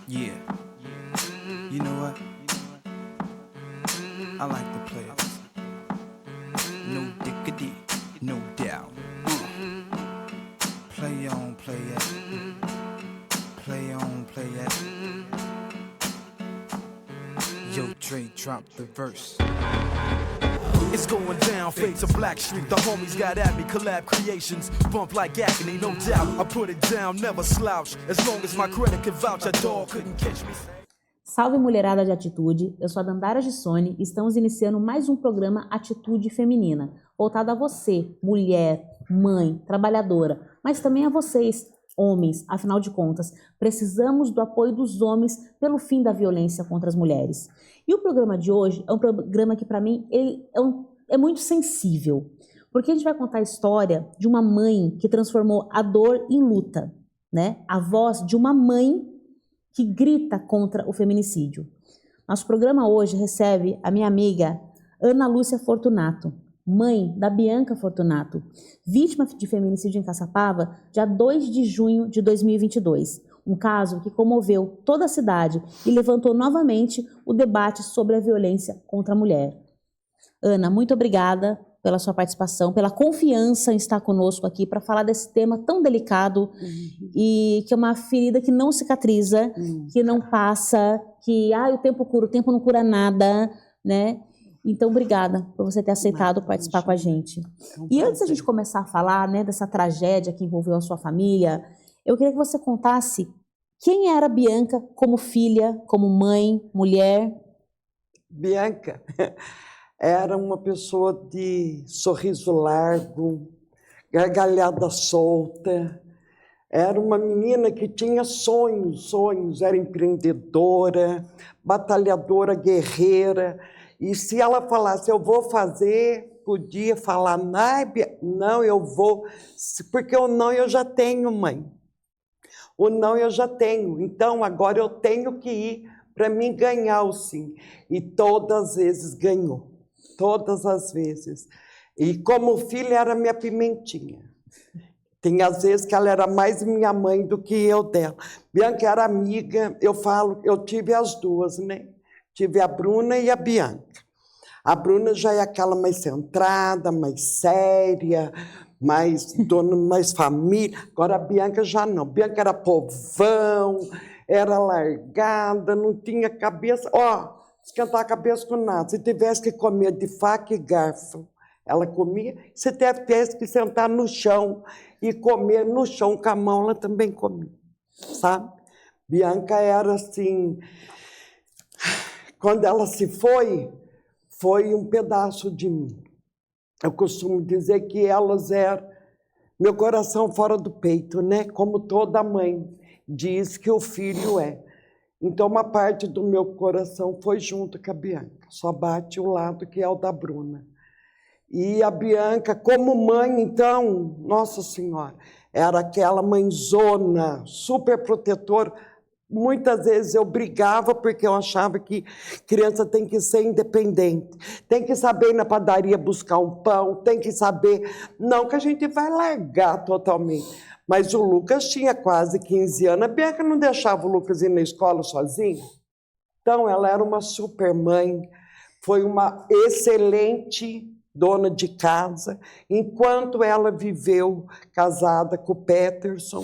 Yeah. You know what? I like the players. No diggity, no doubt. Play on, play it. Play on, play it. Yo, Dre, drop the verse. It's going down, fades of Black Street. The homies got at me, collab creations. Bump like agony, no doubt. I put it down, never slouch. As long as my credit can vouch, a dog couldn't catch me. Salve mulherada de atitude, eu sou a Dandara Gissoni e estamos iniciando mais um programa Atitude Feminina, voltado a você, mulher, mãe, trabalhadora, mas também a vocês, homens, afinal de contas, precisamos do apoio dos homens pelo fim da violência contra as mulheres. E o programa de hoje é um programa que para mim é muito sensível, porque a gente vai contar a história de uma mãe que transformou a dor em luta, né? A voz de uma mãe que grita contra o feminicídio. Nosso programa hoje recebe a minha amiga Ana Lúcia Fortunato, mãe da Bianca Fortunato, vítima de feminicídio em Caçapava, dia 2 de junho de 2022. Um caso que comoveu toda a cidade e levantou novamente o debate sobre a violência contra a mulher. Ana, muito obrigada pela sua participação, pela confiança em estar conosco aqui para falar desse tema tão delicado e que é uma ferida que não cicatriza, que não passa, que o tempo cura, o tempo não cura nada, né? Então, obrigada por você ter aceitado participar com a gente. E antes da gente começar a falar, né, dessa tragédia que envolveu a sua família, eu queria que você contasse quem era a Bianca como filha, como mãe, mulher. Bianca era uma pessoa de sorriso largo, gargalhada solta. Era uma menina que tinha sonhos, era empreendedora, batalhadora, guerreira. E se ela falasse, eu vou fazer, podia falar, não, eu vou, porque o não eu já tenho, mãe. O não eu já tenho, então agora eu tenho que ir para mim ganhar o sim. E todas as vezes ganhou. Todas as vezes. E como filha era minha pimentinha. Tem às vezes que ela era mais minha mãe do que eu dela. Bianca era amiga, eu tive as duas, né? Tive a Bruna e a Bianca. A Bruna já é aquela mais centrada, mais séria, mais dona, mais família. Agora a Bianca já não. Bianca era povão, era largada, não tinha cabeça. Esquentar a cabeça com nada. Se tivesse que comer de faca e garfo, ela comia. Se tivesse que sentar no chão e comer no chão com a mão, ela também comia, sabe? Bianca era assim... Quando ela se foi um pedaço de mim. Eu costumo dizer que elas eram meu coração fora do peito, né? Como toda mãe diz que o filho é. Então, uma parte do meu coração foi junto com a Bianca. Só bate o lado que é o da Bruna. E a Bianca, como mãe, então, Nossa Senhora, era aquela mãezona, super protetora. Muitas vezes eu brigava porque eu achava que criança tem que ser independente. Tem que saber ir na padaria buscar um pão, tem que saber... Não que a gente vai largar totalmente. Mas o Lucas tinha quase 15 anos. A Bianca não deixava o Lucas ir na escola sozinho. Então, ela era uma super mãe, foi uma excelente dona de casa. Enquanto ela viveu casada com o Peterson,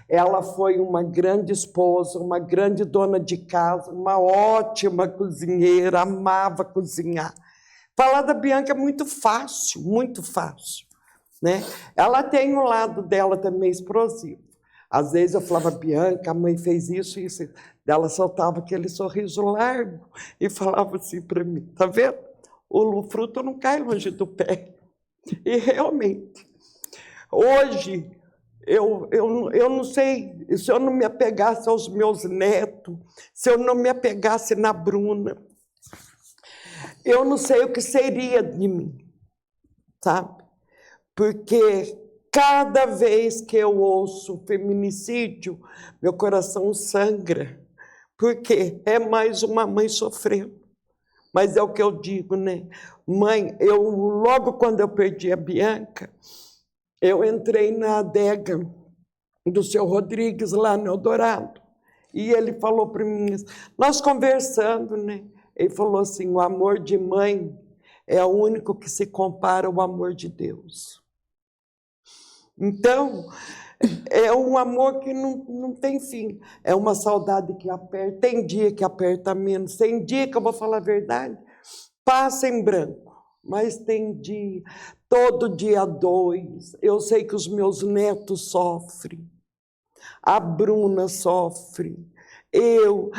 ela foi uma grande esposa, uma grande dona de casa, uma ótima cozinheira, amava cozinhar. Falar da Bianca é muito fácil, né? Ela tem um lado dela também explosivo. Às vezes eu falava, Bianca, a mãe fez isso e isso. Ela soltava aquele sorriso largo e falava assim para mim, tá vendo? O fruto não cai longe do pé. E realmente, hoje, eu não sei, se eu não me apegasse aos meus netos, se eu não me apegasse na Bruna, eu não sei o que seria de mim, sabe? Porque cada vez que eu ouço feminicídio, meu coração sangra, porque é mais uma mãe sofrendo. Mas é o que eu digo, né? Mãe, logo quando eu perdi a Bianca, eu entrei na adega do seu Rodrigues, lá no Eldorado, E ele falou para mim, nós conversando, né? Ele falou assim, o amor de mãe é o único que se compara ao amor de Deus. Então, é um amor que não tem fim. É uma saudade que aperta. Tem dia que aperta menos. Tem dia que eu vou falar a verdade, passa em branco. Mas tem dia, todo dia 2. Eu sei que os meus netos sofrem. A Bruna sofre. Eu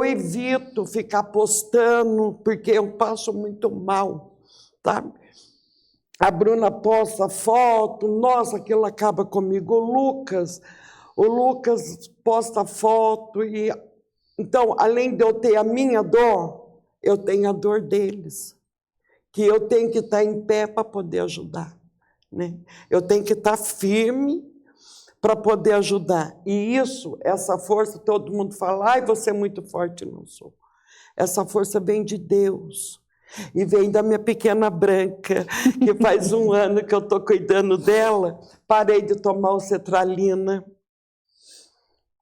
evito ficar postando, porque eu passo muito mal, sabe? A Bruna posta foto, nossa, aquilo acaba comigo. O Lucas posta foto. Então, além de eu ter a minha dor, eu tenho a dor deles, que eu tenho que estar em pé para poder ajudar, né? Eu tenho que estar firme para poder ajudar. E isso, essa força, todo mundo fala, ai, você é muito forte. Não sou. Essa força vem de Deus. E vem da minha pequena Branca, que faz 1 ano que eu estou cuidando dela. Parei de tomar o Cetralina,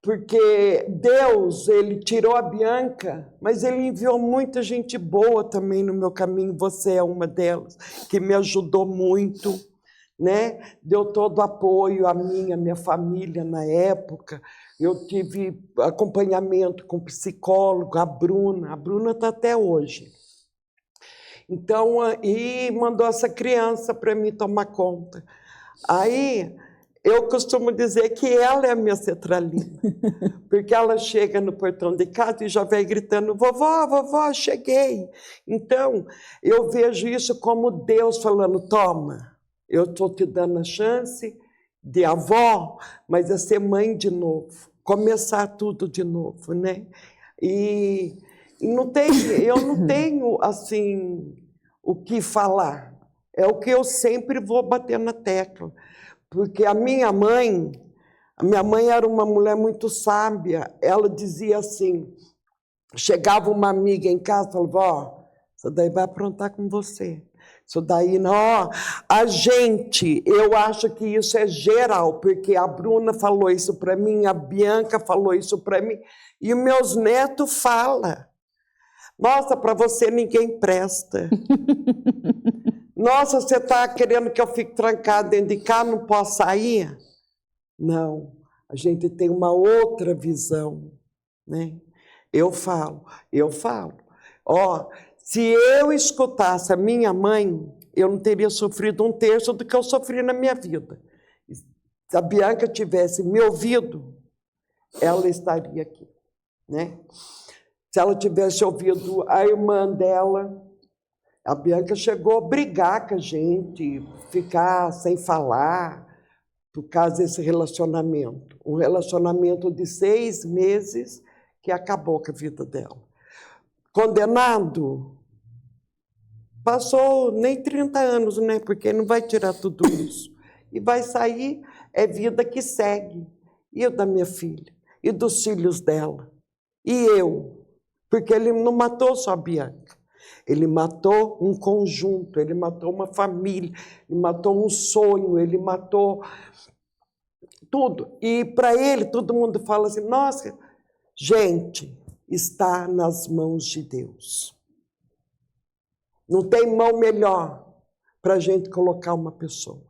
porque Deus, Ele tirou a Bianca, mas Ele enviou muita gente boa também no meu caminho. Você é uma delas, que me ajudou muito, né? Deu todo o apoio a minha família na época. Eu tive acompanhamento com psicólogo, a Bruna está até hoje. Então, e mandou essa criança para mim tomar conta. Aí, eu costumo dizer que ela é a minha Cetralina, porque ela chega no portão de casa e já vai gritando, vovó, cheguei. Então, eu vejo isso como Deus falando, toma, eu estou te dando a chance de avó, mas é ser mãe de novo, começar tudo de novo, né? E eu não tenho, assim, o que falar. É o que eu sempre vou bater na tecla. Porque a minha mãe era uma mulher muito sábia. Ela dizia assim, chegava uma amiga em casa e falava, ó, isso daí vai aprontar com você. Isso daí, não, eu acho que isso é geral, porque a Bruna falou isso para mim, a Bianca falou isso para mim, e os meus netos falam. Nossa, para você ninguém presta. Nossa, você está querendo que eu fique trancada dentro de casa, não posso sair? Não, a gente tem uma outra visão, né? Eu falo. Ó, se eu escutasse a minha mãe, eu não teria sofrido 1/3 do que eu sofri na minha vida. Se a Bianca tivesse me ouvido, ela estaria aqui, né? Se ela tivesse ouvido a irmã dela, a Bianca chegou a brigar com a gente, ficar sem falar, por causa desse relacionamento. Um relacionamento de 6 meses que acabou com a vida dela. Condenado, passou nem 30 anos, né? Porque não vai tirar tudo isso. E vai sair, é vida que segue. E eu da minha filha, e dos filhos dela, e eu. Porque ele não matou só a Bianca, ele matou um conjunto, ele matou uma família, ele matou um sonho, ele matou tudo. E para ele, todo mundo fala assim, nossa, gente, está nas mãos de Deus. Não tem mão melhor para a gente colocar uma pessoa,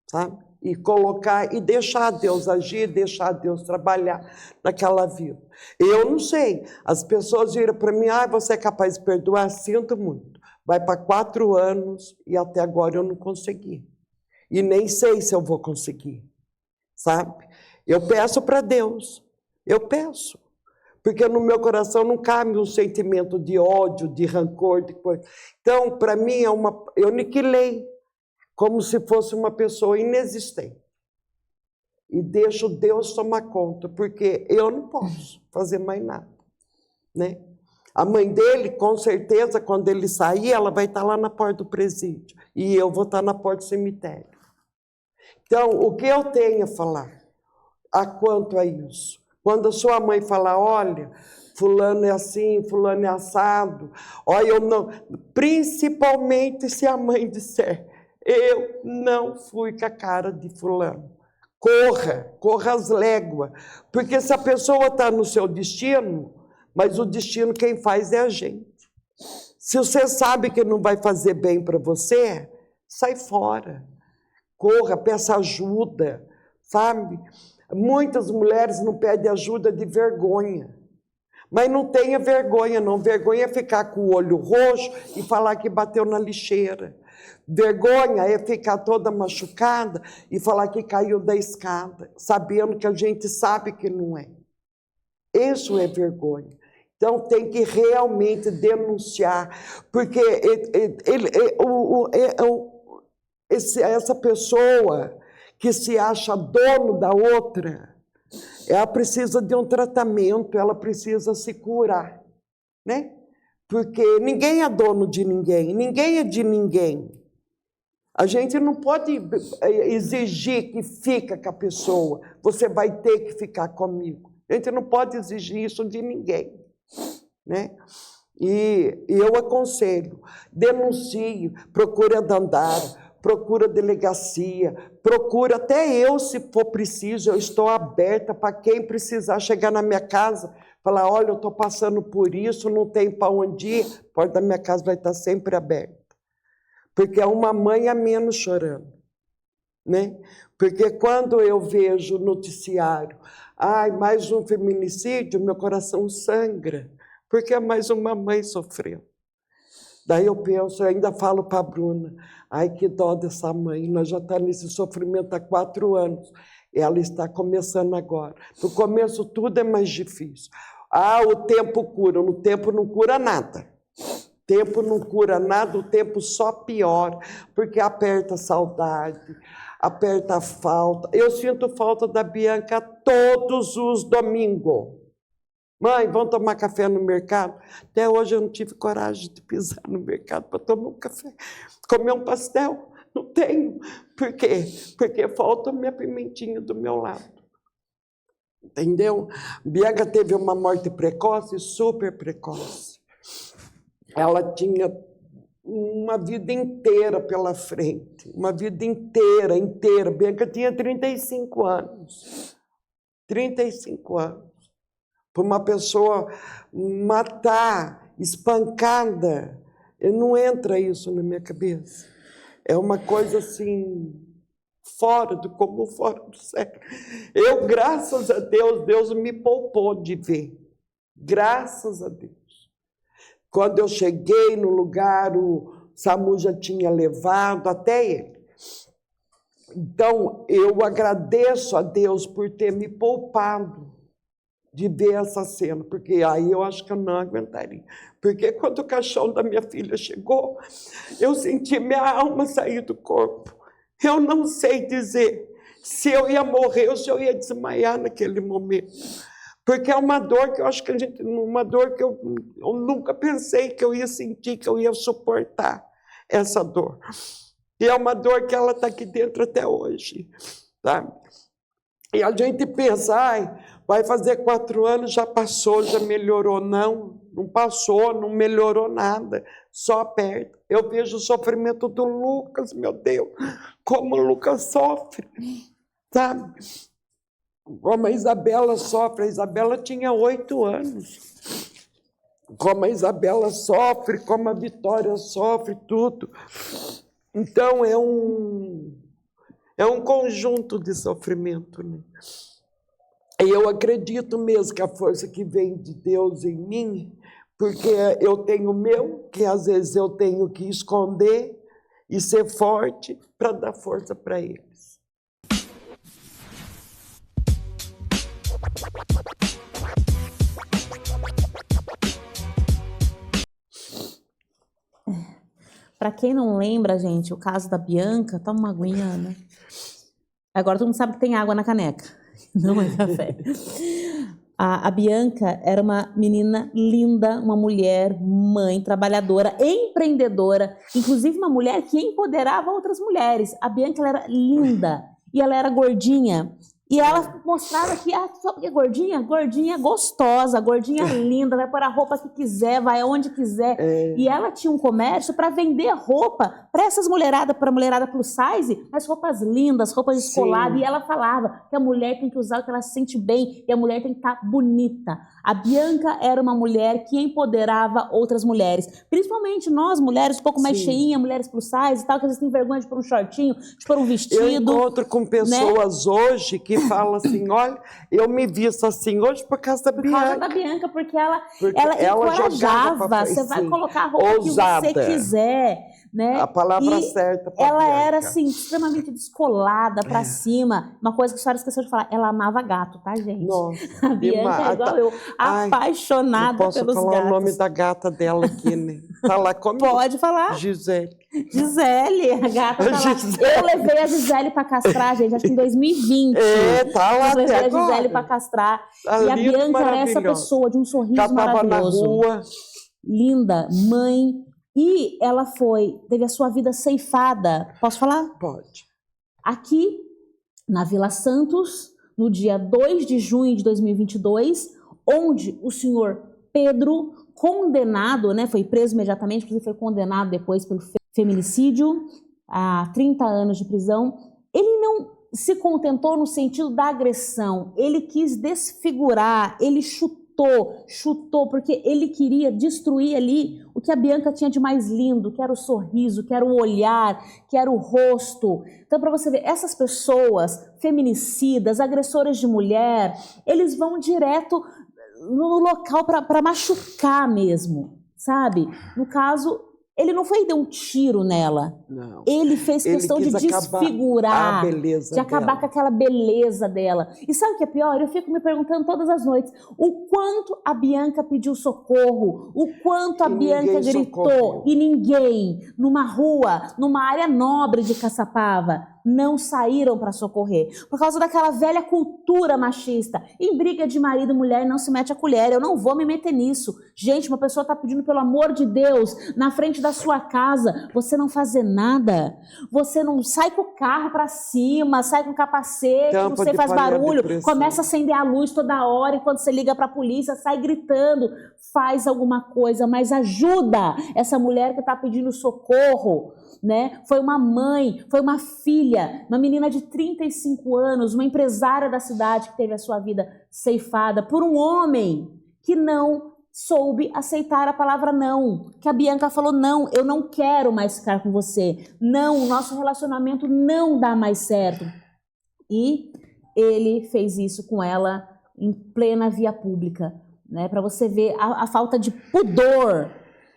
sabe? E colocar, e deixar Deus agir, deixar Deus trabalhar naquela vida. Eu não sei, as pessoas viram para mim, você é capaz de perdoar? Sinto muito. Vai para 4 anos e até agora eu não consegui. E nem sei se eu vou conseguir, sabe? Eu peço para Deus, eu peço. Porque no meu coração não cabe um sentimento de ódio, de rancor, de coisa. Então, para mim, eu aniquilei, como se fosse uma pessoa inexistente. E deixo Deus tomar conta, porque eu não posso fazer mais nada, né? A mãe dele, com certeza, quando ele sair, ela vai estar lá na porta do presídio. E eu vou estar na porta do cemitério. Então, o que eu tenho a falar quanto a isso? Quando a sua mãe falar, olha, fulano é assim, fulano é assado, olha, eu não... Principalmente se a mãe disser, eu não fui com a cara de fulano. corra as léguas. Porque se a pessoa está no seu destino, mas o destino quem faz é a gente. Se você sabe que não vai fazer bem para você, sai fora. Corra, peça ajuda, sabe? Muitas mulheres não pedem ajuda de vergonha. Mas não tenha vergonha, não. Vergonha é ficar com o olho roxo e falar que bateu na lixeira. Vergonha é ficar toda machucada e falar que caiu da escada, sabendo que a gente sabe que não é. Isso é vergonha. Então, tem que realmente denunciar, porque essa pessoa que se acha dono da outra, ela precisa de um tratamento, ela precisa se curar, né? Porque ninguém é dono de ninguém, ninguém é de ninguém. A gente não pode exigir que fica com a pessoa, você vai ter que ficar comigo. A gente não pode exigir isso de ninguém, né? E eu aconselho, denuncie, procure a Dandara, procura a delegacia, procura até eu, se for preciso, eu estou aberta para quem precisar chegar na minha casa, falar, olha, eu estou passando por isso, não tem para onde ir, a porta da minha casa vai estar sempre aberta. Porque é uma mãe a menos chorando, né? Porque quando eu vejo o noticiário, mais um feminicídio, meu coração sangra, porque é mais uma mãe sofrendo. Daí eu penso, eu ainda falo para a Bruna, que dó dessa mãe, nós já estamos nesse sofrimento há 4 anos, ela está começando agora. No começo tudo é mais difícil. O tempo cura, no tempo não cura nada. O tempo não cura nada, o tempo só piora, porque aperta a saudade, aperta a falta. Eu sinto falta da Bianca todos os domingos. Mãe, vamos tomar café no mercado? Até hoje eu não tive coragem de pisar no mercado para tomar um café. Comer um pastel? Não tenho. Por quê? Porque falta a minha pimentinha do meu lado. Entendeu? Bianca teve uma morte precoce, super precoce. Ela tinha uma vida inteira pela frente. Uma vida inteira. Bianca tinha 35 anos. 35 anos. Para uma pessoa matar, espancada, não entra isso na minha cabeça. É uma coisa assim, fora do comum, fora do sério. Eu, graças a Deus, Deus me poupou de ver. Graças a Deus. Quando eu cheguei no lugar, o SAMU já tinha levado até ele. Então, eu agradeço a Deus por ter me poupado de ver essa cena, porque aí eu acho que eu não aguentaria. Porque quando o caixão da minha filha chegou, eu senti minha alma sair do corpo. Eu não sei dizer se eu ia morrer ou se eu ia desmaiar naquele momento. Porque é uma dor que eu acho que uma dor que eu nunca pensei que eu ia sentir, que eu ia suportar essa dor. E é uma dor que ela está aqui dentro até hoje, sabe? E a gente pensa, vai fazer 4 anos, já passou, já melhorou. Não passou, não melhorou nada, só aperta. Eu vejo o sofrimento do Lucas, meu Deus, como o Lucas sofre, sabe? Como a Isabela sofre, a Isabela tinha 8 anos. Como a Isabela sofre, como a Vitória sofre, tudo. Então, é um conjunto de sofrimento, né? E eu acredito mesmo que a força que vem de Deus em mim, porque eu tenho o meu, que às vezes eu tenho que esconder e ser forte para dar força para eles. Para quem não lembra, gente, o caso da Bianca, toma uma aguinha, né? Agora todo mundo sabe que tem água na caneca, não é café. A Bianca era uma menina linda, uma mulher, mãe, trabalhadora, empreendedora, inclusive uma mulher que empoderava outras mulheres. A Bianca, ela era linda e ela era gordinha. E ela mostrava que, só porque gordinha gostosa, gordinha linda, vai pôr a roupa que quiser, vai aonde quiser. E ela tinha um comércio para vender roupa para essas mulheradas, para a mulherada plus size, mas roupas lindas, roupas descoladas. E ela falava que a mulher tem que usar o que ela se sente bem e a mulher tem que estar bonita. A Bianca era uma mulher que empoderava outras mulheres, principalmente nós, mulheres um pouco mais cheinhas, mulheres plus size e tal, que às vezes têm vergonha de pôr um shortinho, de pôr um vestido. Eu encontro com pessoas hoje que falam assim, olha, eu me visto assim hoje por causa da Bianca. Por causa da Bianca, porque ela ela encorajava, você vai colocar a roupa ousada, que você quiser, né? A palavra certa pra ela Bianca. era assim, extremamente descolada pra cima. Uma coisa que a senhora esqueceu de falar, ela amava gato, tá, gente? Nossa, a Bianca é igual eu, apaixonada pelos gatos. Posso falar o nome da gata dela aqui, né? Tá lá comigo. Pode falar. Gisele, a gata tá lá. Eu levei a Gisele pra castrar, gente, acho que em 2020. Tá lá eu levei até a Gisele agora. pra castrar. Tá e a lindo, Bianca era essa maravilhosa. pessoa de um sorriso Já tava maravilhoso. na rua. Linda, mãe. E ela teve a sua vida ceifada. Posso falar? Pode. Aqui, na Vila Santos, no dia 2 de junho de 2022, onde o senhor Pedro, condenado, né, foi preso imediatamente, inclusive foi condenado depois pelo feminicídio, a 30 anos de prisão, ele não se contentou no sentido da agressão, ele quis desfigurar, ele chutou, porque ele queria destruir ali o que a Bianca tinha de mais lindo, que era o sorriso, que era o olhar, que era o rosto. Então, para você ver, essas pessoas feminicidas, agressoras de mulher, eles vão direto no local para machucar mesmo, sabe? No caso, ele não foi e deu um tiro nela. Não. Ele fez questão de desfigurar, de acabar com aquela beleza dela. E sabe o que é pior? Eu fico me perguntando todas as noites o quanto a Bianca pediu socorro, o quanto a Bianca gritou e ninguém, numa rua, numa área nobre de Caçapava, não saíram para socorrer. Por causa daquela velha cultura machista. Em briga de marido e mulher não se mete a colher. Eu não vou me meter nisso. Gente, uma pessoa está pedindo pelo amor de Deus na frente da sua casa, você não fazer nada. Você não sai com o carro para cima, sai com o capacete, não sei, faz barulho, começa a acender a luz toda hora e quando você liga para a polícia, sai gritando. Faz alguma coisa, mas ajuda essa mulher que está pedindo socorro. Né? Foi uma mãe, foi uma filha, uma menina de 35 anos, uma empresária da cidade que teve a sua vida ceifada por um homem que não soube aceitar a palavra não, que a Bianca falou, não, eu não quero mais ficar com você, não, o nosso relacionamento não dá mais certo. E ele fez isso com ela em plena via pública, né? Para você ver a falta de pudor,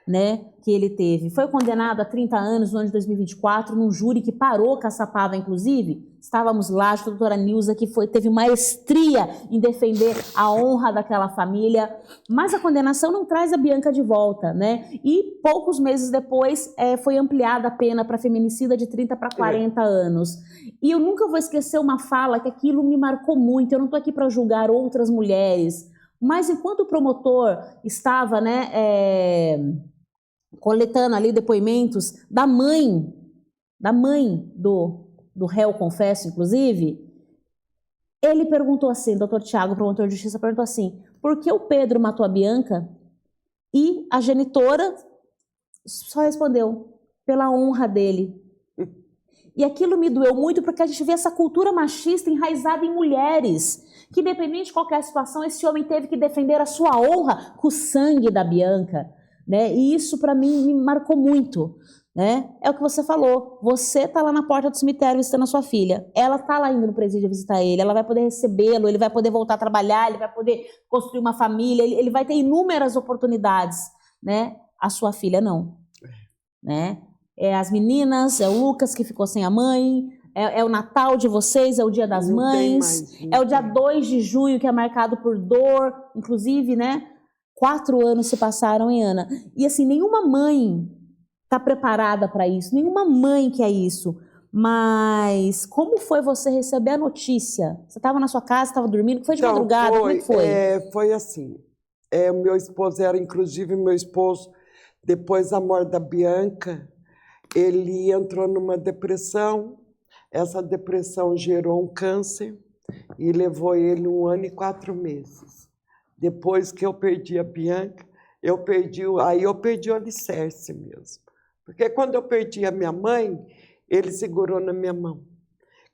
né, que ele teve. Foi condenado a 30 anos no ano de 2024, num júri que parou Caçapava, inclusive. Estávamos lá, a doutora Nilza, que teve maestria em defender a honra daquela família, mas a condenação não traz a Bianca de volta, né? E poucos meses depois foi ampliada a pena para feminicida de 30 para 40 anos. E eu nunca vou esquecer uma fala que aquilo me marcou muito. Eu não estou aqui para julgar outras mulheres, mas enquanto o promotor estava, né, coletando ali depoimentos da mãe do réu, confesso, inclusive, ele perguntou assim, doutor Tiago, promotor de justiça, perguntou assim, por que o Pedro matou a Bianca? E a genitora só respondeu, pela honra dele. E aquilo me doeu muito porque a gente vê essa cultura machista enraizada em mulheres, que independente de qualquer situação, esse homem teve que defender a sua honra com o sangue da Bianca. Né? E isso para mim me marcou muito, né? É o que você falou, você tá lá na porta do cemitério visitando a sua filha, ela tá lá indo no presídio visitar ele, ela vai poder recebê-lo, ele vai poder voltar a trabalhar, ele vai poder construir uma família, ele vai ter inúmeras oportunidades, né? A sua filha não, né? É as meninas, é o Lucas que ficou sem a mãe, é o Natal de vocês, é o Dia das Mães, é o dia 2 de junho que é marcado por dor, inclusive, né? 4 anos se passaram, hein, Ana? E assim, nenhuma mãe está preparada para isso, nenhuma mãe quer isso. Mas como foi você receber a notícia? Você estava na sua casa, estava dormindo? Foi de madrugada? Como é que foi? Foi assim. O meu esposo inclusive, meu esposo, depois da morte da Bianca, ele entrou numa depressão. Essa depressão gerou um câncer. E levou ele 1 ano e 4 meses. Depois que eu perdi a Bianca, aí eu perdi o alicerce mesmo. Porque quando eu perdi a minha mãe, ele segurou na minha mão.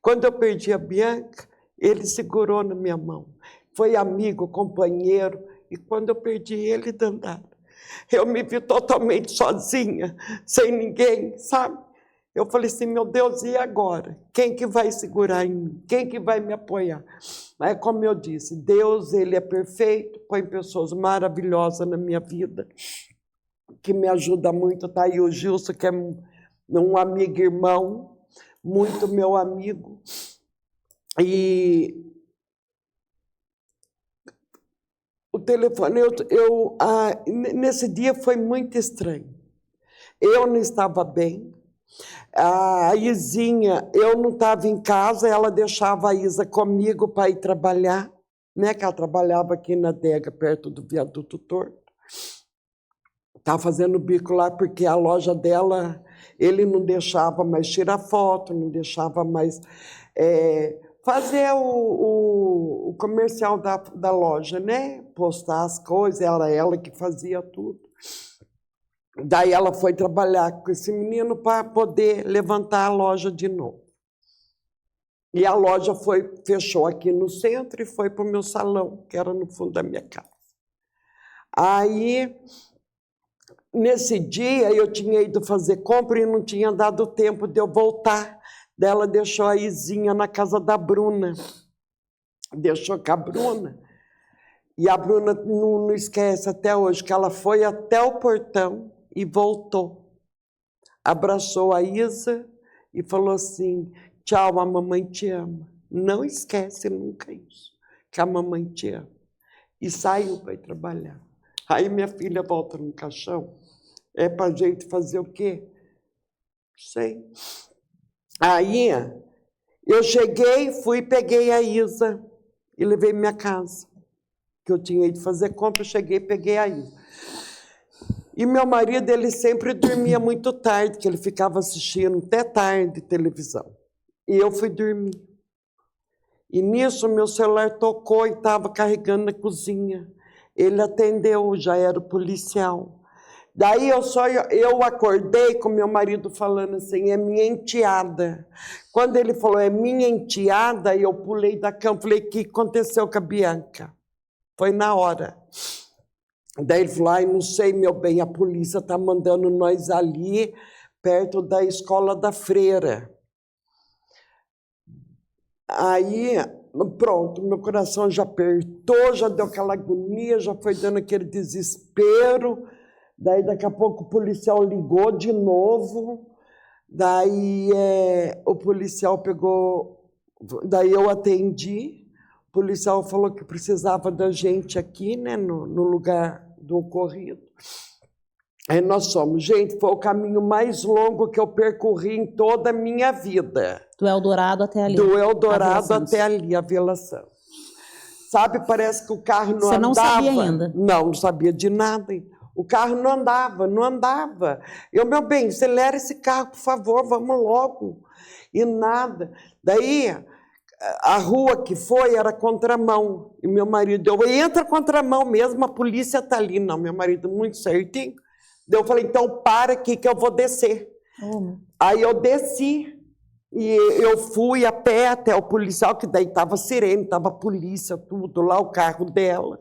Quando eu perdi a Bianca, ele segurou na minha mão. Foi amigo, companheiro, e quando eu perdi ele, Dandara, eu me vi totalmente sozinha, sem ninguém, sabe? Eu falei assim, meu Deus, e agora? Quem que vai segurar em mim? Quem que vai me apoiar? Mas, como eu disse, Deus, ele é perfeito, põe pessoas maravilhosas na minha vida, que me ajuda muito. Tá aí o Gilson, que é um amigo irmão, muito meu amigo. E o telefone, nesse dia foi muito estranho. Eu não estava bem. A Izinha, eu não estava em casa, ela deixava a Isa comigo para ir trabalhar, né? Que ela trabalhava aqui na adega, perto do Viaduto Torto. Estava fazendo bico lá porque a loja dela, ele não deixava mais tirar foto, não deixava mais fazer o comercial da loja, né? Postar as coisas, era ela que fazia tudo. Daí ela foi trabalhar com esse menino para poder levantar a loja de novo. E a loja fechou aqui no centro e foi para o meu salão, que era no fundo da minha casa. Aí, nesse dia, eu tinha ido fazer compra e não tinha dado tempo de eu voltar. Daí ela deixou a Izinha na casa da Bruna. Deixou com a Bruna. E a Bruna não esquece até hoje que ela foi até o portão e voltou. Abraçou a Isa e falou assim, tchau, a mamãe te ama. Não esquece nunca isso, que a mamãe te ama. E saiu para ir trabalhar. Aí minha filha volta no caixão. É para a gente fazer o quê? Não sei. Aí eu cheguei, fui, peguei a Isa e levei minha casa. Que eu tinha ido fazer compra, eu cheguei, peguei a Isa. E meu marido, ele sempre dormia muito tarde, que ele ficava assistindo até tarde televisão. E eu fui dormir. E nisso, meu celular tocou e estava carregando na cozinha. Ele atendeu, já era o policial. Daí eu acordei com meu marido falando assim, é minha enteada. Quando ele falou, é minha enteada, eu pulei da cama, falei, o que aconteceu com a Bianca? Foi na hora. Daí ele falou, não sei, meu bem, a polícia está mandando nós ali, perto da escola da freira. Aí, pronto, meu coração já apertou, já deu aquela agonia, já foi dando aquele desespero. Daí, daqui a pouco, o policial ligou de novo. Daí, o policial pegou... Daí, eu atendi. O policial falou que precisava da gente aqui, né, no lugar do ocorrido. Aí nós somos. Gente, foi o caminho mais longo que eu percorri em toda a minha vida. Do Eldorado até ali. Do Eldorado até ali, a Vila Santos. Sabe, parece que o carro não andava. Você não sabia ainda? Não sabia de nada. O carro não andava. Eu, meu bem, acelera esse carro, por favor, vamos logo. E nada. Daí, a rua que foi era contramão. E meu marido, entra contramão mesmo, a polícia está ali. Não, meu marido, muito certinho. Daí eu falei, então para aqui que eu vou descer. Aí eu desci. E eu fui a pé até o policial, que daí estava sirene, estava a polícia, tudo lá, o carro dela.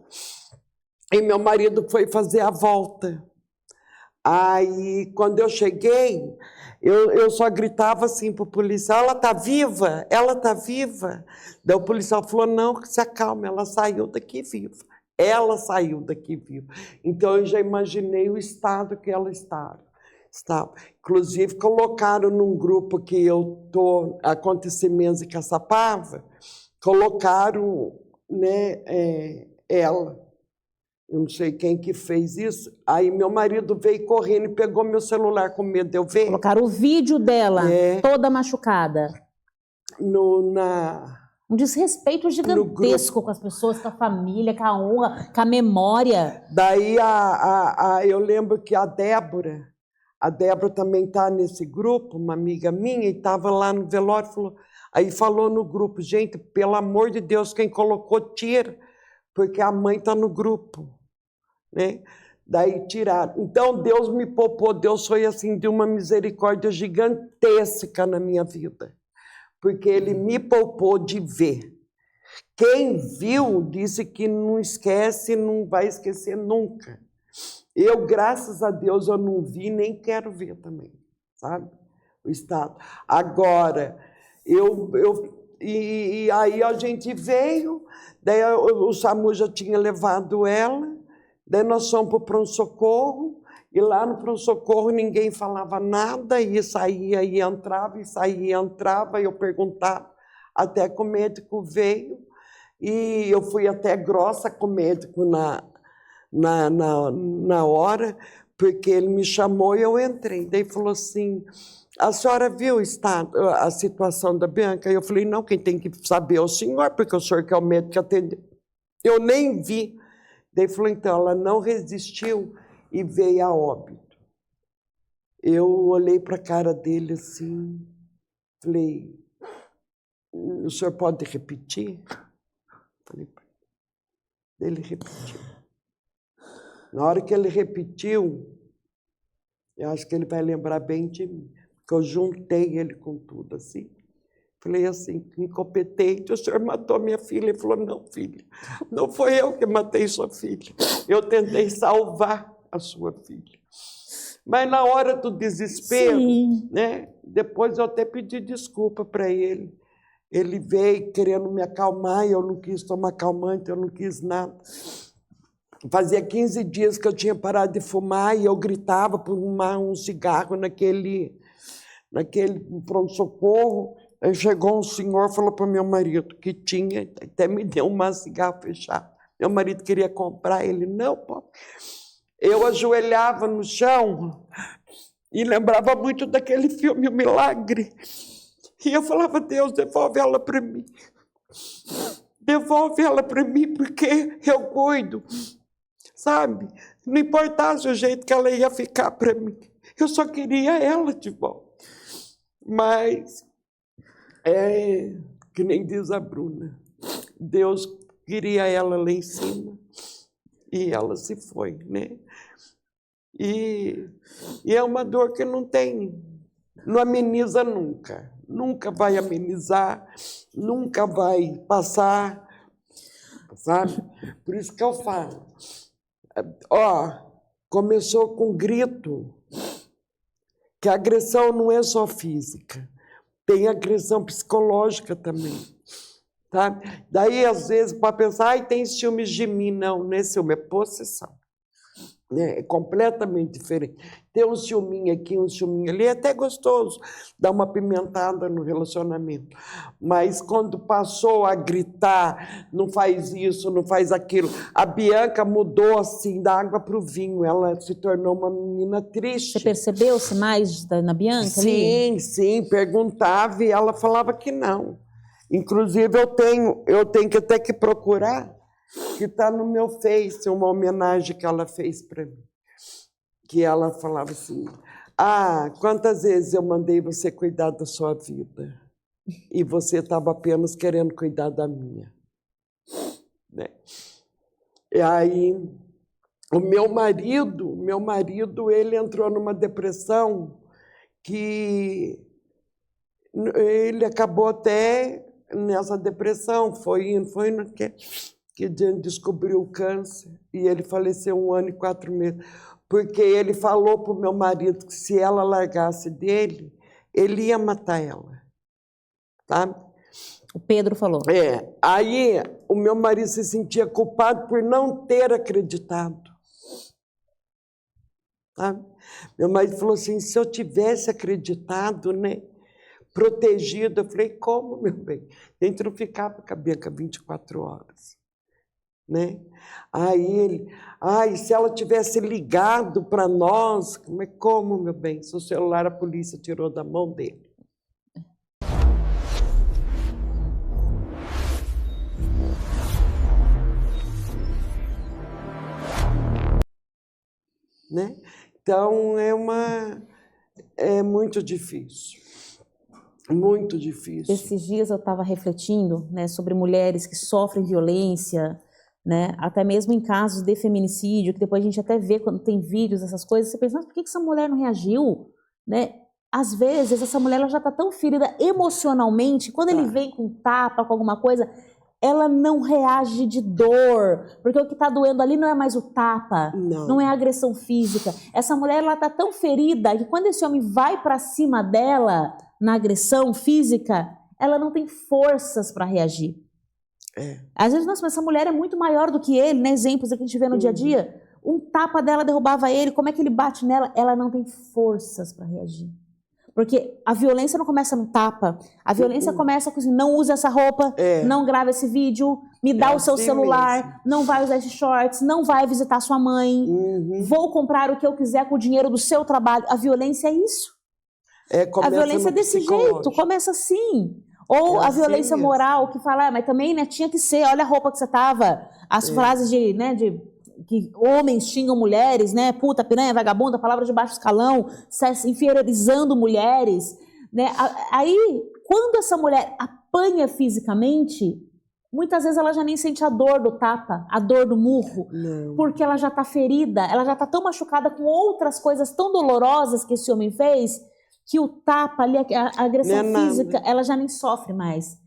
E meu marido foi fazer a volta. Aí, quando eu cheguei, eu só gritava assim para o policial, ela está viva? Ela está viva? Daí o policial falou, não, se acalma, ela saiu daqui viva. Ela saiu daqui viva. Então, eu já imaginei o estado que ela estava. Inclusive, colocaram num grupo que eu estou, Acontecimentos em Caçapava, colocaram, né, ela. Eu não sei quem que fez isso. Aí meu marido veio correndo e pegou meu celular com medo de eu ver. Colocaram o vídeo dela, toda machucada. Um desrespeito gigantesco com as pessoas, com a família, com a honra, com a memória. Daí eu lembro que a Débora também está nesse grupo, uma amiga minha, e estava lá no velório e falou, Aí falou no grupo, gente, pelo amor de Deus, quem colocou, tira, porque a mãe está no grupo, né? Daí tiraram. Então, Deus me poupou, Deus foi assim de uma misericórdia gigantesca na minha vida, porque Ele me poupou de ver. Quem viu disse que não esquece, não vai esquecer nunca. Eu, graças a Deus, eu não vi, nem quero ver também, sabe? O estado. Agora, e aí a gente veio, daí o SAMU já tinha levado ela, daí nós fomos para o pronto-socorro, e lá no pronto-socorro ninguém falava nada, e saía e entrava, e saía e entrava, e eu perguntava, até que o médico veio, e eu fui até grossa com o médico na hora, porque ele me chamou e eu entrei. Daí falou assim, a senhora viu a situação da Bianca? Eu falei, não, quem tem que saber é o senhor, porque o senhor que é o médico que atendeu. Eu nem vi. Daí falou, então, ela não resistiu e veio a óbito. Eu olhei para a cara dele assim, falei, o senhor pode repetir? Falei, ele repetiu. Na hora que ele repetiu, eu acho que ele vai lembrar bem de mim, porque eu juntei ele com tudo assim. Falei assim, incompetente, o senhor matou minha filha. Ele falou, não, filha, não foi eu que matei sua filha. Eu tentei salvar a sua filha. Mas na hora do desespero, né, depois eu até pedi desculpa para ele. Ele veio querendo me acalmar, e eu não quis tomar calmante, eu não quis nada. Fazia 15 dias que eu tinha parado de fumar, e eu gritava por fumar um cigarro naquele pronto-socorro. Aí chegou um senhor e falou para o meu marido que tinha, até me deu um cigarro fechado. Meu marido queria comprar, ele, não, pô. Eu ajoelhava no chão e lembrava muito daquele filme, O Milagre. E eu falava, Deus, devolve ela para mim. Devolve ela para mim, porque eu cuido, sabe? Não importasse o jeito que ela ia ficar para mim. Eu só queria ela de volta. Mas, que nem diz a Bruna, Deus queria ela lá em cima e ela se foi, né? E é uma dor que não ameniza nunca. Nunca vai amenizar, nunca vai passar, sabe? Por isso que eu falo. Começou com grito, que a agressão não é só física, tem agressão psicológica também, tá? Daí, às vezes, para pensar, tem ciúmes de mim. Não, não é ciúme, é possessão. É completamente diferente. Tem um ciúminho aqui, um ciúminho ali, é até gostoso, dá uma pimentada no relacionamento. Mas quando passou a gritar, não faz isso, não faz aquilo, a Bianca mudou assim, da água para o vinho, ela se tornou uma menina triste. Você percebeu os sinais na Bianca? Sim, ali? Sim, perguntava e ela falava que não. Inclusive, eu tenho que até que procurar, que está no meu Face, uma homenagem que ela fez para mim. Que ela falava assim, quantas vezes eu mandei você cuidar da sua vida e você estava apenas querendo cuidar da minha. Né? E aí, o meu marido, ele entrou numa depressão que ele acabou até nessa depressão, foi no que descobriu o câncer, e ele faleceu 1 ano e 4 meses, porque ele falou para o meu marido que se ela largasse dele, ele ia matar ela, sabe? O Pedro falou. Aí o meu marido se sentia culpado por não ter acreditado, sabe? Meu marido falou assim, se eu tivesse acreditado, né, protegido, eu falei, como, meu bem? A gente não ficava com a Bianca 24 horas. Né? Aí ele, se ela tivesse ligado para nós, como, meu bem? Seu celular a polícia tirou da mão dele. Né? Então, é muito difícil. Muito difícil. Esses dias eu estava refletindo, né, sobre mulheres que sofrem violência, né, até mesmo em casos de feminicídio, que depois a gente até vê quando tem vídeos, essas coisas, você pensa, mas por que essa mulher não reagiu? Né? Às vezes essa mulher ela já está tão ferida emocionalmente, quando ele vem com tapa, com alguma coisa, ela não reage de dor, porque o que está doendo ali não é mais o tapa, não é a agressão física. Essa mulher ela está tão ferida que quando esse homem vai para cima dela na agressão física, ela não tem forças para reagir. Às vezes, nossa, mas essa mulher é muito maior do que ele, né? Exemplos que a gente vê no dia a dia. Um tapa dela derrubava ele, como é que ele bate nela? Ela não tem forças para reagir. Porque a violência não começa no tapa. A violência começa com assim, não use essa roupa, não grave esse vídeo, me dá o seu celular, mesmo. Não vai usar esses shorts, não vai visitar sua mãe, vou comprar o que eu quiser com o dinheiro do seu trabalho. A violência é isso. A violência é desse jeito, começa assim. Ou a violência moral, que fala, mas também né, tinha que ser, olha a roupa que você tava. As frases de que homens xingam mulheres, né? Puta, piranha, vagabunda, palavra de baixo escalão, inferiorizando mulheres, né? Aí, quando essa mulher apanha fisicamente, muitas vezes ela já nem sente a dor do tapa, a dor do murro, porque ela já tá ferida, ela já tá tão machucada com outras coisas tão dolorosas que esse homem fez, que o tapa ali, a agressão física, ela já nem sofre mais.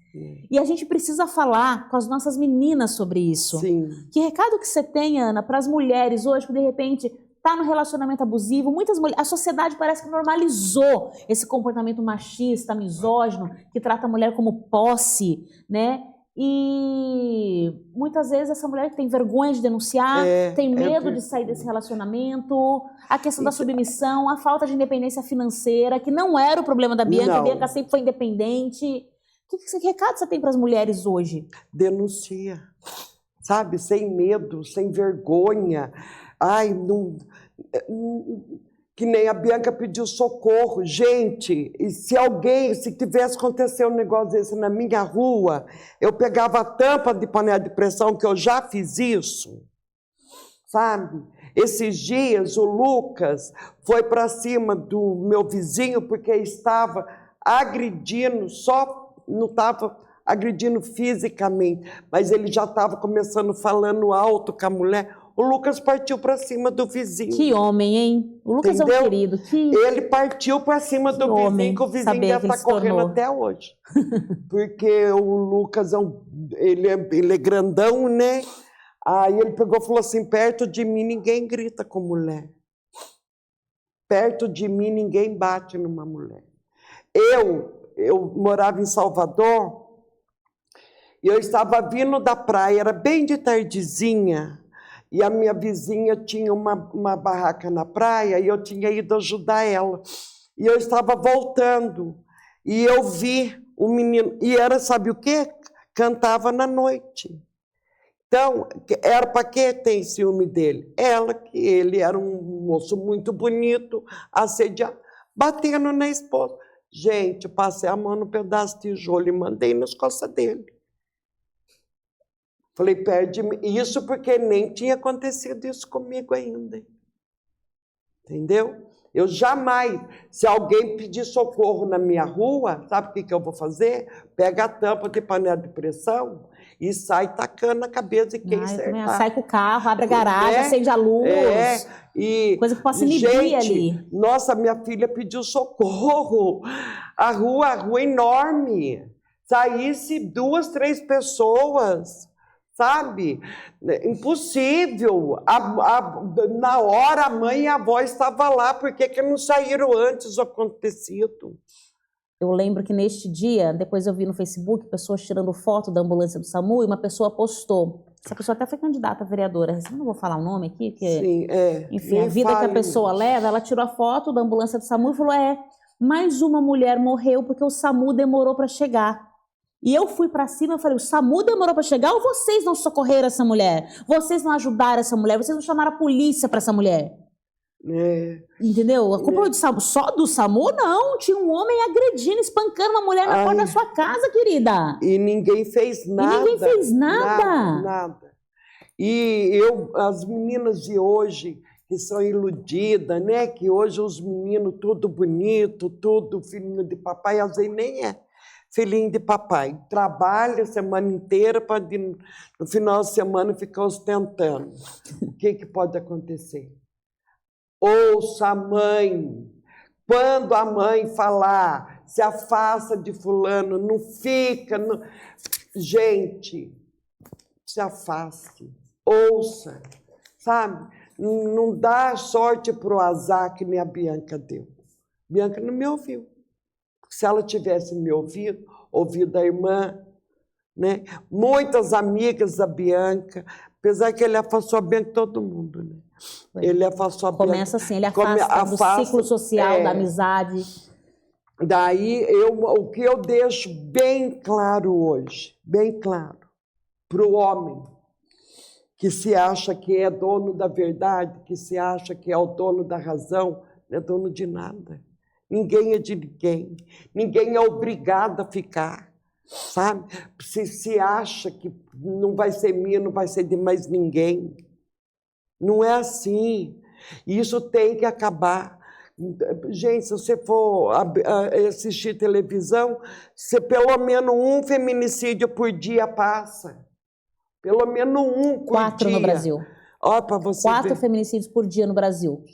E a gente precisa falar com as nossas meninas sobre isso. Sim. Que recado que você tem, Ana, para as mulheres hoje que de repente tá no relacionamento abusivo? Muitas mulheres, a sociedade parece que normalizou esse comportamento machista, misógino, que trata a mulher como posse, né? E muitas vezes essa mulher tem vergonha de denunciar, tem medo de sair desse relacionamento, a questão da submissão, a falta de independência financeira, que não era o problema da Bianca, a Bianca sempre foi independente. Que recado você tem para as mulheres hoje? Denuncia, sabe? Sem medo, sem vergonha. Ai, não... Que nem a Bianca pediu socorro. Gente, e se tivesse acontecido um negócio desse na minha rua, eu pegava a tampa de panela de pressão, que eu já fiz isso, sabe? Esses dias o Lucas foi para cima do meu vizinho porque estava agredindo, não estava agredindo fisicamente, mas ele já estava começando falando alto com a mulher. O Lucas partiu para cima do vizinho. Que homem, hein? O Lucas é um querido. Ele partiu para cima do vizinho, que o vizinho já está correndo até hoje. Porque o Lucas ele é grandão, né? Aí ele pegou e falou assim, perto de mim ninguém grita com mulher. Perto de mim ninguém bate numa mulher. Eu morava em Salvador e eu estava vindo da praia, era bem de tardezinha, e a minha vizinha tinha uma barraca na praia e eu tinha ido ajudar ela. E eu estava voltando e eu vi o menino, e era, sabe o quê? Cantava na noite. Então, era para que tem ciúme dele? Ela, que ele era um moço muito bonito, assediado, batendo na esposa. Gente, passei a mão no pedaço de tijolo e mandei nas costas dele. Falei, perde-me. Isso porque nem tinha acontecido isso comigo ainda. Entendeu? Eu jamais, se alguém pedir socorro na minha rua, sabe o que eu vou fazer? Pega a tampa de panela de pressão e sai tacando na cabeça de quem acertar. Sai com o carro, abre a garagem, acende a luz. Coisa que possa inibir ali. Nossa, minha filha pediu socorro. A rua enorme. Saísse 2, 3 pessoas, sabe? Impossível. Na hora, a mãe e a avó estavam lá. Por que não saíram antes do acontecido? Eu lembro que neste dia, depois eu vi no Facebook, pessoas tirando foto da ambulância do SAMU e uma pessoa postou. Essa pessoa até foi candidata a vereadora. Eu não vou falar o nome aqui, porque... Sim, enfim, a vida que a pessoa leva, ela tirou a foto da ambulância do SAMU e falou, mais uma mulher morreu porque o SAMU demorou para chegar. E eu fui para cima e falei, o SAMU demorou para chegar ou vocês não socorreram essa mulher? Vocês não ajudaram essa mulher? Vocês não chamaram a polícia para essa mulher? Entendeu? A culpa só do SAMU, não. Tinha um homem agredindo, espancando uma mulher na porta da sua casa, querida. E ninguém fez nada. Nada. E as meninas de hoje que são iludidas, né? Que hoje os meninos tudo bonito, tudo filhinho de papai, às vezes nem é filhinho de papai. Trabalha a semana inteira para no final de semana ficar ostentando. O que pode acontecer? Ouça a mãe. Quando a mãe falar, se afasta de fulano, não fica... Não... Gente, se afaste, ouça, sabe? Não dá sorte para o azar que nem a Bianca deu. Bianca não me ouviu. Se ela tivesse me ouvido a irmã, né? Muitas amigas da Bianca, apesar que ele afastou a Bianca de todo mundo, né? Ele afastou a Bianca. Começa assim, ele afasta do ciclo social, da amizade. Daí, o que eu deixo bem claro hoje, bem claro, para o homem que se acha que é dono da verdade, que se acha que é o dono da razão, não é dono de nada. Ninguém é de ninguém. Ninguém é obrigado a ficar, sabe? Se acha que não vai ser minha, não vai ser de mais ninguém. Não é assim. Isso tem que acabar. Gente, se você for assistir televisão, pelo menos um feminicídio por dia passa. Pelo menos um por 4 dia. no Brasil. Olha para você 4 ver. feminicídios por dia no Brasil.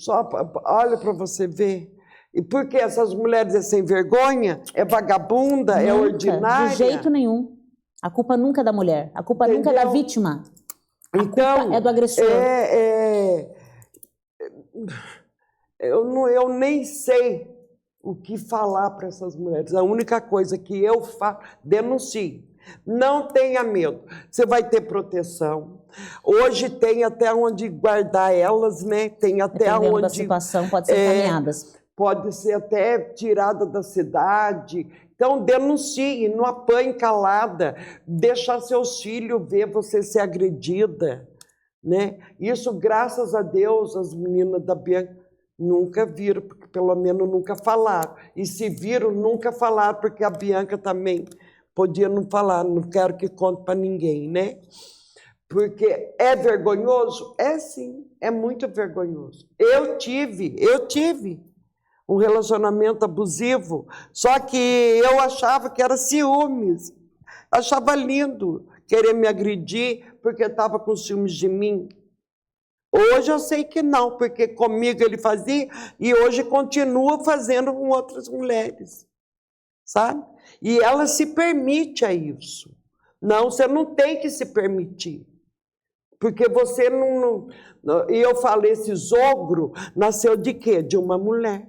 Olha para você ver. E por que essas mulheres é sem vergonha? É vagabunda? Nunca, é ordinária? de jeito nenhum. A culpa nunca é da mulher. A culpa nunca é da vítima. A culpa é do agressor. Eu nem sei o que falar para essas mulheres. A única coisa que eu faço, denuncie. Não tenha medo. Você vai ter proteção. Hoje tem até onde guardar elas, né? Tem até dependendo onde... da situação, pode ser encaminhadas. Pode ser até tirada da cidade. Então, denuncie, não apanhe calada. Deixar seus filhos ver você ser agredida, né? Isso, graças a Deus, as meninas da Bianca nunca viram, porque pelo menos nunca falaram. E se viram, nunca falaram, porque a Bianca também podia não falar, não quero que conte para ninguém, né? Porque é vergonhoso? É sim, é muito vergonhoso. Eu tive um relacionamento abusivo, só que eu achava que era ciúmes. Achava lindo querer me agredir porque estava com ciúmes de mim. Hoje eu sei que não, porque comigo ele fazia e hoje continua fazendo com outras mulheres, sabe? E ela se permite a isso. Não, você não tem que se permitir. Porque você não... E eu falo, esse ogro nasceu de quê? De uma mulher.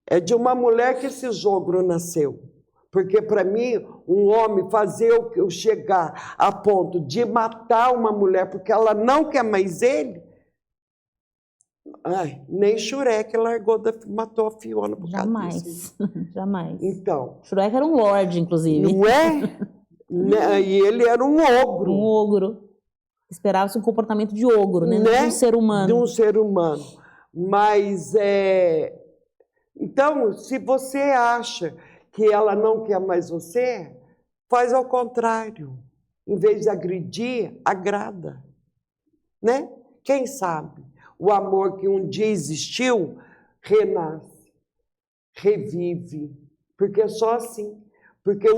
É de uma mulher que esse ogro nasceu. Porque, para mim, um homem fazer eu chegar a ponto de matar uma mulher porque ela não quer mais ele, nem Shurek largou, matou a Fiona por causa disso. Jamais, jamais. Então... Shurek era um lorde, inclusive. Não é? E ele era um ogro. Um ogro. Esperava-se um comportamento de ogro, né? Não de um ser humano. De um ser humano. Mas, então, se você acha que ela não quer mais você, faz ao contrário. Em vez de agredir, agrada. Né? Quem sabe? O amor que um dia existiu, renasce, revive. Porque é só assim. Porque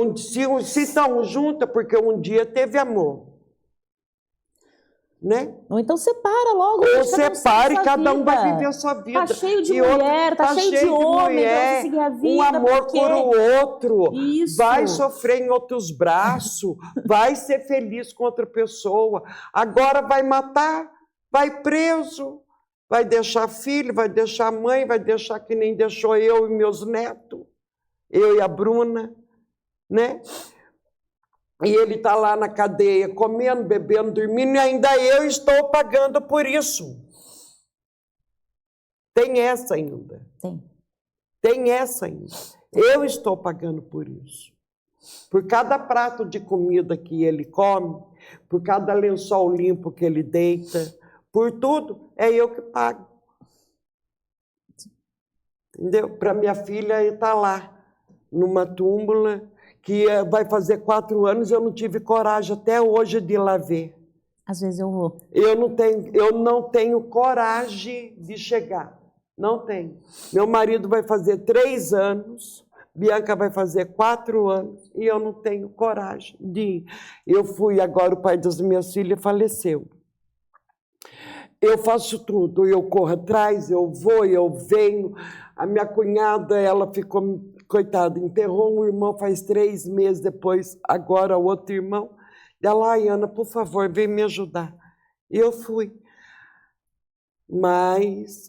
se estão juntas, porque um dia teve amor. Né? Ou então separa logo. Ou separa e cada um vai viver a sua vida. Tá cheio de mulher, tá cheio de homem, vai seguir a vida. Um amor por o outro. Isso. Vai sofrer em outros braços, vai ser feliz com outra pessoa. Agora vai matar, vai preso, vai deixar filho, vai deixar mãe, vai deixar que nem deixou eu e meus netos, eu e a Bruna, né? E ele está lá na cadeia, comendo, bebendo, dormindo, e ainda eu estou pagando por isso. Tem essa ainda. Tem essa ainda. Eu estou pagando por isso. Por cada prato de comida que ele come, por cada lençol limpo que ele deita, por tudo, é eu que pago. Entendeu? Para minha filha estar lá, numa túmula, que vai fazer 4 anos, eu não tive coragem até hoje de ir lá ver. Às vezes eu vou. Eu não tenho coragem de chegar. Não tenho. Meu marido vai fazer 3 anos, Bianca vai fazer 4 anos, e eu não tenho coragem de ir. Eu fui, agora o pai das minhas filhas faleceu. Eu faço tudo, eu corro atrás, eu vou, eu venho. A minha cunhada, ela ficou, coitada, enterrou um irmão faz 3 meses depois, agora outro irmão. Ela, ai, Ana, por favor, vem me ajudar. E eu fui. Mas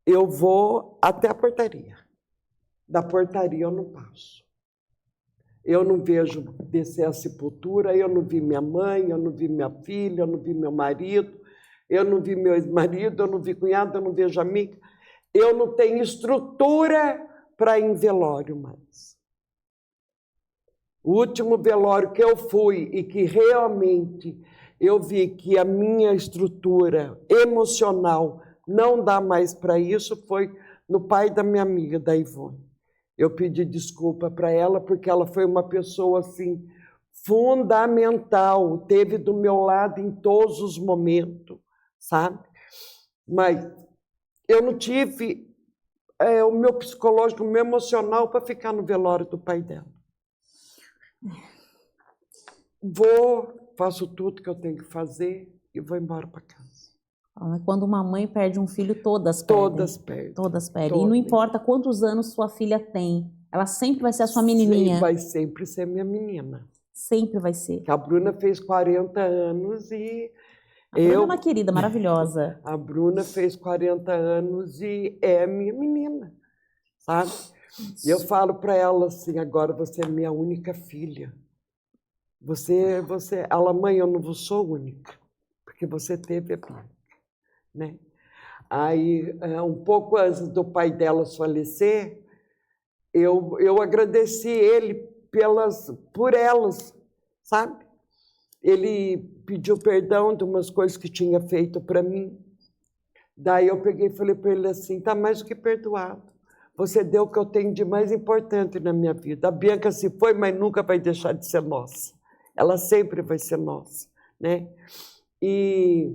eu vou até a portaria. Da portaria eu não passo. Eu não vejo descer a sepultura, eu não vi minha mãe, eu não vi minha filha, eu não vi meu marido, eu não vi meu ex-marido, eu não vi cunhado, eu não vejo amiga. Eu não tenho estrutura para ir em velório mais. O último velório que eu fui e que realmente eu vi que a minha estrutura emocional não dá mais para isso foi no pai da minha amiga, da Ivone. Eu pedi desculpa para ela porque ela foi uma pessoa assim fundamental, esteve do meu lado em todos os momentos, sabe? Mas eu não tive o meu psicológico, o meu emocional para ficar no velório do pai dela. Vou, faço tudo que eu tenho que fazer e vou embora para casa. Quando uma mãe perde um filho, todas perdem. Todas perdem. Todas perdem. E não importa quantos anos sua filha tem, ela sempre vai ser a sua menininha. Sim, vai sempre ser minha menina. Sempre vai ser. A Bruna fez 40 anos e a Bruna é uma querida, maravilhosa. A Bruna fez 40 anos e é minha menina, sabe? E eu falo para ela assim, agora você é minha única filha. Ela, mãe, eu não sou única, porque você teve a Bianca, né? Aí, um pouco antes do pai dela falecer, eu agradeci ele por elas, sabe? Ele pediu perdão de umas coisas que tinha feito para mim. Daí eu peguei e falei para ele assim, tá mais do que perdoado. Você deu o que eu tenho de mais importante na minha vida. A Bianca se foi, mas nunca vai deixar de ser nossa. Ela sempre vai ser nossa, né? E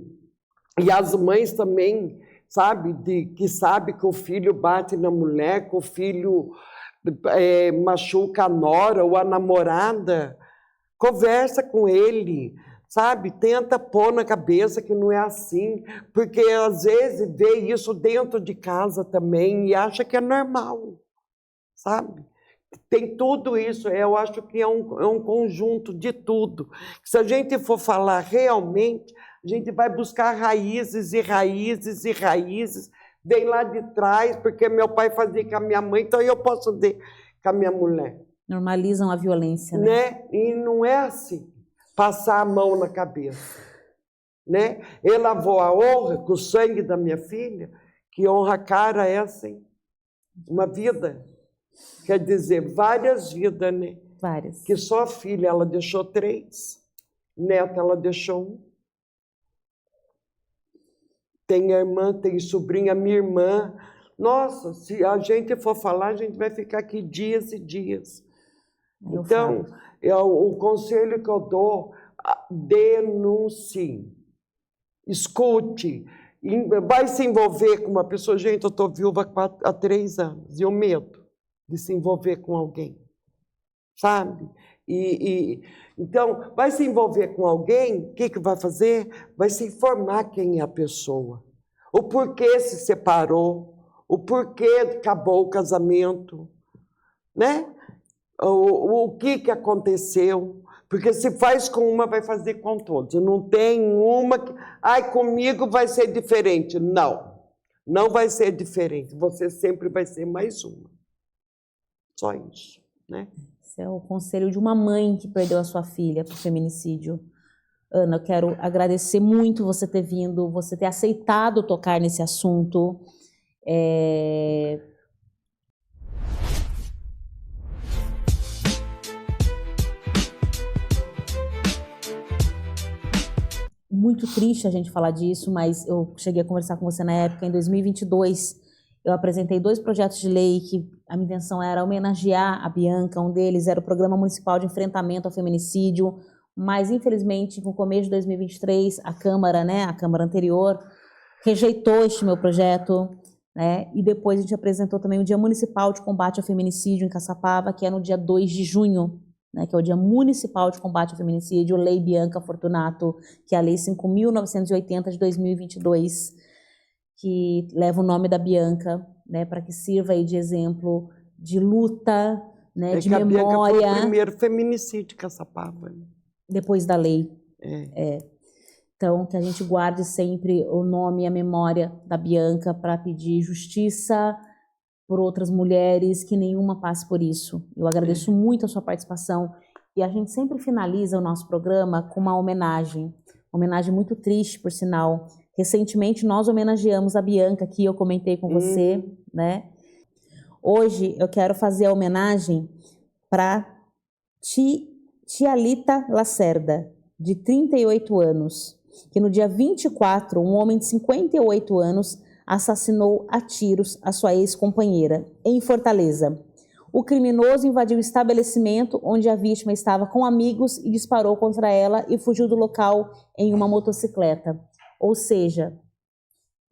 as mães também, sabe, que sabe que o filho bate na mulher, que o filho machuca a nora ou a namorada, conversa com ele, sabe? Tenta pôr na cabeça que não é assim, porque às vezes vê isso dentro de casa também e acha que é normal, sabe? Tem tudo isso, eu acho que é um conjunto de tudo. Se a gente for falar realmente, a gente vai buscar raízes e raízes e raízes, vem lá de trás, porque meu pai fazia com a minha mãe, então eu posso fazer com a minha mulher. Normalizam a violência, né? E não é assim, passar a mão na cabeça, né? Ele lavou a honra com o sangue da minha filha, que honra cara é assim, uma vida. Quer dizer, várias vidas, né? Várias. Que só a filha, ela deixou 3. Neta, ela deixou 1. Tem a irmã, tem sobrinha, minha irmã. Nossa, se a gente for falar, a gente vai ficar aqui dias e dias. Então, o conselho que eu dou, denuncie. Escute. Vai se envolver com uma pessoa. Gente, eu estou viúva há 3 anos. E o medo de se envolver com alguém, sabe? Então, vai se envolver com alguém, o que vai fazer? Vai se informar quem é a pessoa, o porquê se separou, o porquê acabou o casamento, né? O que aconteceu, porque se faz com uma, vai fazer com todos. Não tem uma que, ai, comigo vai ser diferente. Não, não vai ser diferente, você sempre vai ser mais uma. Só isso, né? Esse é o conselho de uma mãe que perdeu a sua filha por feminicídio. Ana, eu quero agradecer muito você ter vindo, você ter aceitado tocar nesse assunto. Muito triste a gente falar disso, mas eu cheguei a conversar com você na época, em 2022, eu apresentei 2 projetos de lei que a minha intenção era homenagear a Bianca. Um deles era o Programa Municipal de Enfrentamento ao Feminicídio, mas infelizmente no começo de 2023 a Câmara, né, a Câmara anterior, rejeitou este meu projeto, né, e depois a gente apresentou também o Dia Municipal de Combate ao Feminicídio em Caçapava, que é no dia 2 de junho, né, que é o Dia Municipal de Combate ao Feminicídio, Lei Bianca Fortunato, que é a Lei 5.980 de 2022, que leva o nome da Bianca, né, para que sirva aí de exemplo de luta, né, de que a Bianca foi o memória, primeiro feminicídio de Caçapava. depois da lei. É. Então, que a gente guarde sempre o nome e a memória da Bianca para pedir justiça por outras mulheres, que nenhuma passe por isso. Eu agradeço muito a sua participação e a gente sempre finaliza o nosso programa com uma homenagem muito triste, por sinal. Recentemente nós homenageamos a Bianca, que eu comentei com você, né? Hoje eu quero fazer a homenagem para Tialita Lacerda, de 38 anos, que no dia 24, um homem de 58 anos assassinou a tiros a sua ex-companheira, em Fortaleza. O criminoso invadiu o estabelecimento onde a vítima estava com amigos e disparou contra ela e fugiu do local em uma motocicleta. Ou seja,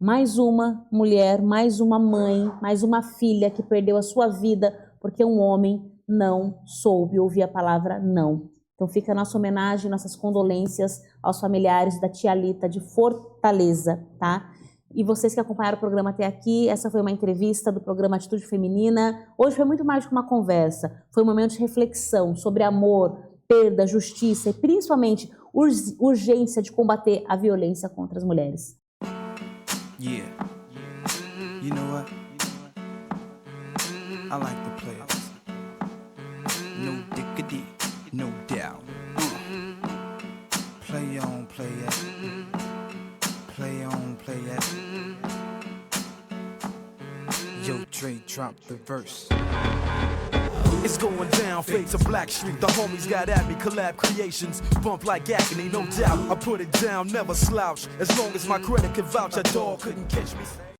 mais uma mulher, mais uma mãe, mais uma filha que perdeu a sua vida porque um homem não soube ouvir a palavra não. Então fica a nossa homenagem, nossas condolências aos familiares da Tialita de Fortaleza, tá? E vocês que acompanharam o programa até aqui, essa foi uma entrevista do programa Atitude Feminina. Hoje foi muito mais do que uma conversa, foi um momento de reflexão sobre amor, perda, justiça e principalmente urgência de combater a violência contra as mulheres. Yeah. You know what? I like the players. No diggity, no doubt. Play on, play it. Play on, play it. Yo, Dre, drop the verse. It's going down, fade to Black Street. The homies got at me, collab creations. Bump like agony, no doubt. I put it down, never slouch. As long as my credit can vouch, a dog couldn't catch me.